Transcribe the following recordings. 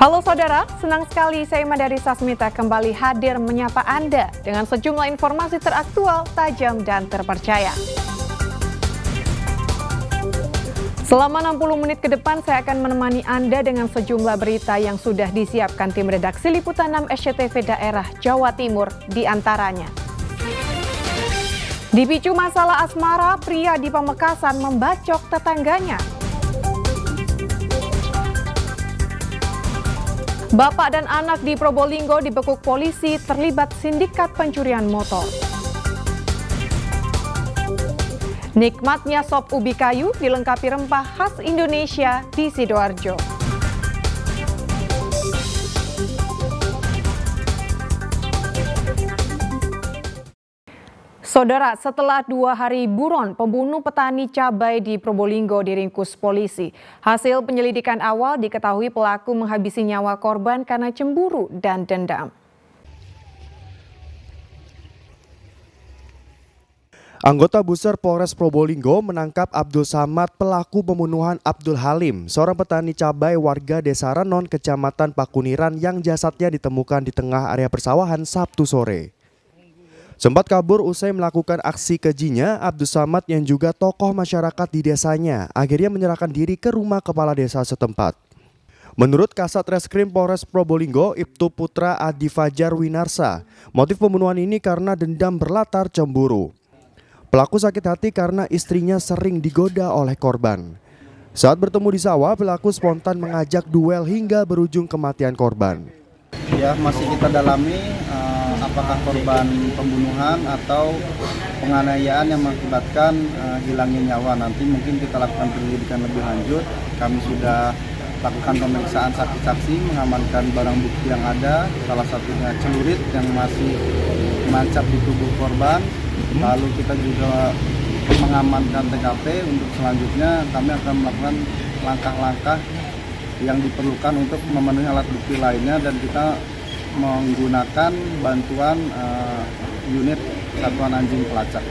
Halo saudara, senang sekali saya Madari Sasmita kembali hadir menyapa Anda dengan sejumlah informasi teraktual, tajam, dan terpercaya. Selama 60 menit ke depan saya akan menemani Anda dengan sejumlah berita yang sudah disiapkan tim redaksi Liputan 6 SCTV daerah Jawa Timur di antaranya. Dipicu masalah asmara, pria di Pamekasan membacok tetangganya. Bapak dan anak di Probolinggo dibekuk polisi terlibat sindikat pencurian motor. Nikmatnya sop ubi kayu dilengkapi rempah khas Indonesia di Sidoarjo. Saudara, setelah 2 hari buron, pembunuh petani cabai di Probolinggo diringkus polisi. Hasil penyelidikan awal diketahui pelaku menghabisi nyawa korban karena cemburu dan dendam. Anggota Buser Polres Probolinggo menangkap Abdul Samad, pelaku pembunuhan Abdul Halim, seorang petani cabai warga Desa Renon, Kecamatan Pakuniran yang jasadnya ditemukan di tengah area persawahan Sabtu sore. Sempat kabur usai melakukan aksi kejinya, Abdul Samad yang juga tokoh masyarakat di desanya akhirnya menyerahkan diri ke rumah kepala desa setempat. Menurut Kasat Reskrim Polres Probolinggo, Ibtu Putra Adi Fajar Winarsa, motif pembunuhan ini karena dendam berlatar cemburu. Pelaku sakit hati karena istrinya sering digoda oleh korban. Saat bertemu di sawah, pelaku spontan mengajak duel hingga berujung kematian korban. Ya, masih kita dalami apakah korban pembunuhan atau penganiayaan yang mengakibatkan hilangnya nyawa. Nanti mungkin kita lakukan penyelidikan lebih lanjut. Kami sudah lakukan pemeriksaan saksi-saksi, mengamankan barang bukti yang ada, salah satunya celurit yang masih menancap di tubuh korban. Lalu kita juga mengamankan TKP. Untuk selanjutnya kami akan melakukan langkah-langkah yang diperlukan untuk memenuhi alat bukti lainnya, dan kita menggunakan bantuan unit Satuan Anjing Pelacak.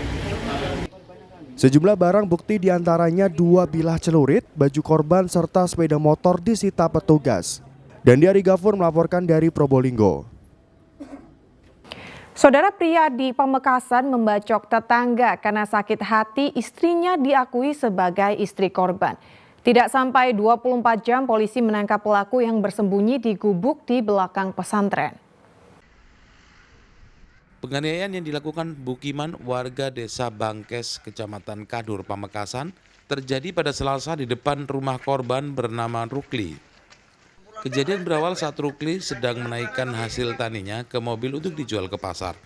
Sejumlah barang bukti diantaranya 2 bilah celurit, baju korban serta sepeda motor disita petugas. Dandi Ari Gafur melaporkan dari Probolinggo. Saudara, pria di Pamekasan membacok tetangga karena sakit hati istrinya diakui sebagai istri korban. Tidak sampai 24 jam polisi menangkap pelaku yang bersembunyi di gubuk di belakang pesantren. Penganiayaan yang dilakukan Bukiman, warga desa Bangkes, Kecamatan Kadur, Pamekasan, terjadi pada Selasa di depan rumah korban bernama Rukli. Kejadian berawal saat Rukli sedang menaikkan hasil taninya ke mobil untuk dijual ke pasar.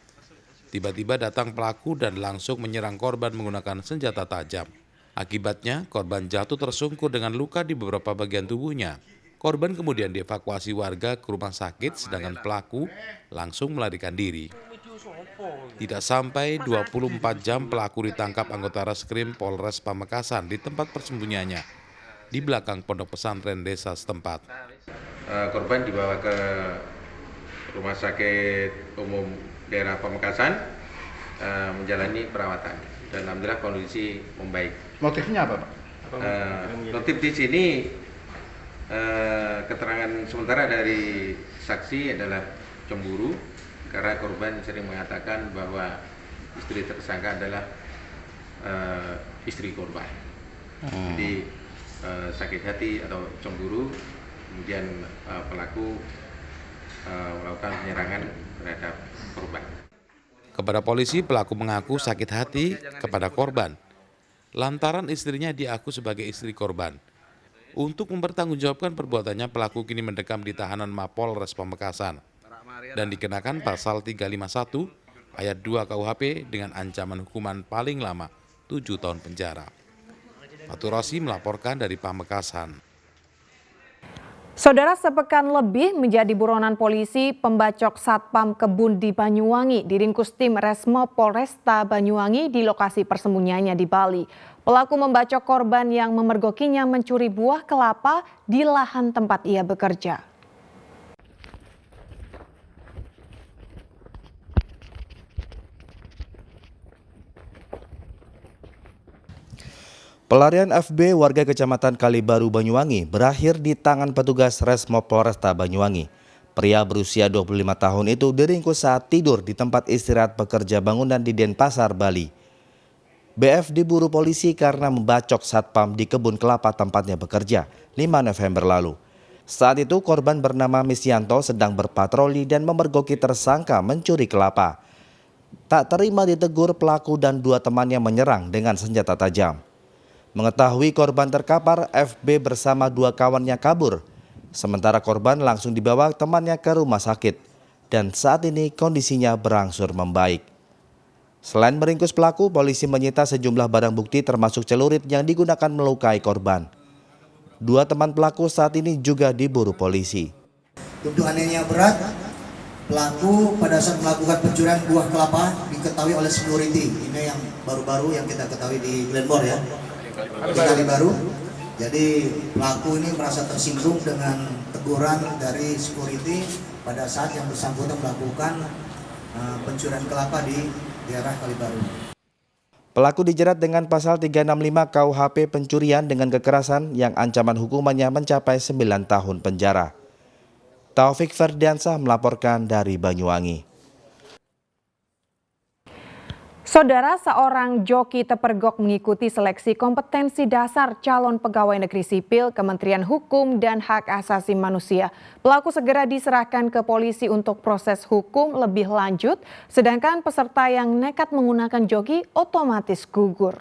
Tiba-tiba datang pelaku dan langsung menyerang korban menggunakan senjata tajam. Akibatnya, korban jatuh tersungkur dengan luka di beberapa bagian tubuhnya. Korban kemudian dievakuasi warga ke rumah sakit, sedangkan pelaku langsung melarikan diri. Tidak sampai 24 jam pelaku ditangkap anggota Reskrim Polres Pamekasan di tempat persembunyiannya, di belakang pondok pesantren desa setempat. Korban dibawa ke Rumah Sakit Umum Daerah Pamekasan menjalani perawatan, dan alhamdulillah kondisi membaik. Motifnya apa, Pak? Motif di sini keterangan sementara dari saksi adalah cemburu, karena korban sering mengatakan bahwa istri tersangka adalah istri korban. Jadi sakit hati atau cemburu, kemudian pelaku melakukan penyerangan terhadap korban. Kepada polisi, pelaku mengaku sakit hati kepada korban lantaran istrinya diaku sebagai istri korban. Untuk mempertanggungjawabkan perbuatannya, pelaku kini mendekam di tahanan Mapolres Pamekasan dan dikenakan pasal 351 ayat 2 KUHP dengan ancaman hukuman paling lama 7 tahun penjara. Faturasi melaporkan dari Pamekasan. Saudara, sepekan lebih menjadi buronan polisi, pembacok Satpam Kebun di Banyuwangi diringkus tim Resmo Polresta Banyuwangi di lokasi persembunyiannya di Bali. Pelaku membacok korban yang memergokinya mencuri buah kelapa di lahan tempat ia bekerja. Pelarian FB warga Kecamatan Kalibaru, Banyuwangi berakhir di tangan petugas Resmo Polresta Banyuwangi. Pria berusia 25 tahun itu diringkus saat tidur di tempat istirahat pekerja bangunan di Denpasar, Bali. BF diburu polisi karena membacok satpam di kebun kelapa tempatnya bekerja 5 November lalu. Saat itu korban bernama Misyanto sedang berpatroli dan memergoki tersangka mencuri kelapa. Tak terima ditegur, pelaku dan dua temannya menyerang dengan senjata tajam. Mengetahui korban terkapar, FB bersama dua kawannya kabur. Sementara korban langsung dibawa temannya ke rumah sakit dan saat ini kondisinya berangsur membaik. Selain meringkus pelaku, polisi menyita sejumlah barang bukti termasuk celurit yang digunakan melukai korban. Dua teman pelaku saat ini juga diburu polisi. Tuduhannya berat. Pelaku pada saat melakukan pencurian buah kelapa diketahui oleh security. Ini yang baru-baru yang kita ketahui di Glenmore ya. Di Kalibaru. Jadi pelaku ini merasa tersinggung dengan teguran dari security pada saat yang bersangkutan melakukan pencurian kelapa di daerah Kalibaru. Pelaku dijerat dengan pasal 365 KUHP pencurian dengan kekerasan yang ancaman hukumannya mencapai 9 tahun penjara. Taufik Ferdiansah melaporkan dari Banyuwangi. Saudara, seorang joki terpergok mengikuti seleksi kompetensi dasar calon pegawai negeri sipil Kementerian Hukum dan Hak Asasi Manusia. Pelaku segera diserahkan ke polisi untuk proses hukum lebih lanjut, sedangkan peserta yang nekat menggunakan joki otomatis gugur.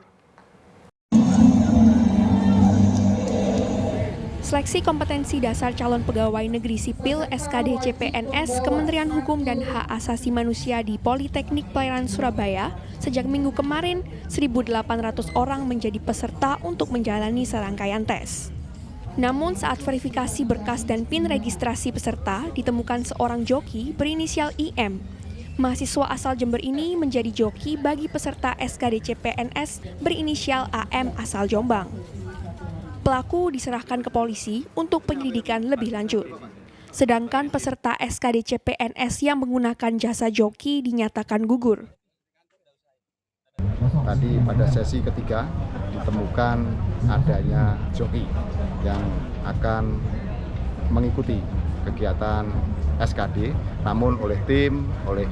Seleksi kompetensi dasar calon pegawai negeri sipil SKD CPNS Kementerian Hukum dan Hak Asasi Manusia di Politeknik Pelayaran Surabaya sejak minggu kemarin 1.800 orang menjadi peserta untuk menjalani serangkaian tes. Namun saat verifikasi berkas dan PIN registrasi peserta ditemukan seorang joki berinisial IM. Mahasiswa asal Jember ini menjadi joki bagi peserta SKD CPNS berinisial AM asal Jombang. Pelaku diserahkan ke polisi untuk penyelidikan lebih lanjut. Sedangkan peserta SKD CPNS yang menggunakan jasa joki dinyatakan gugur. Tadi pada sesi ketiga ditemukan adanya joki yang akan mengikuti kegiatan SKD, namun oleh tim, oleh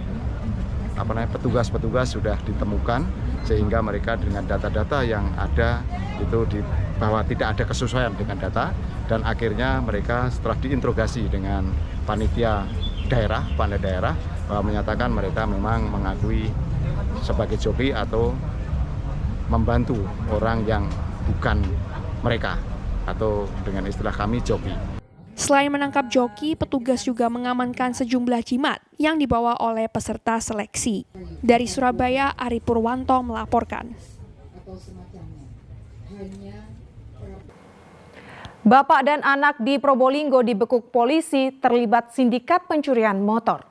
petugas-petugas sudah ditemukan sehingga mereka dengan data-data yang ada itu bahwa tidak ada kesesuaian dengan data dan akhirnya mereka setelah diinterogasi dengan panitia daerah bahwa menyatakan mereka memang mengakui sebagai joki atau membantu orang yang bukan mereka atau dengan istilah kami joki. Selain menangkap joki, petugas juga mengamankan sejumlah jimat yang dibawa oleh peserta seleksi. Dari Surabaya, Ari Purwanto melaporkan. Bapak dan anak di Probolinggo dibekuk polisi terlibat sindikat pencurian motor.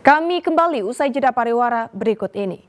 Kami kembali usai jeda pariwara berikut ini.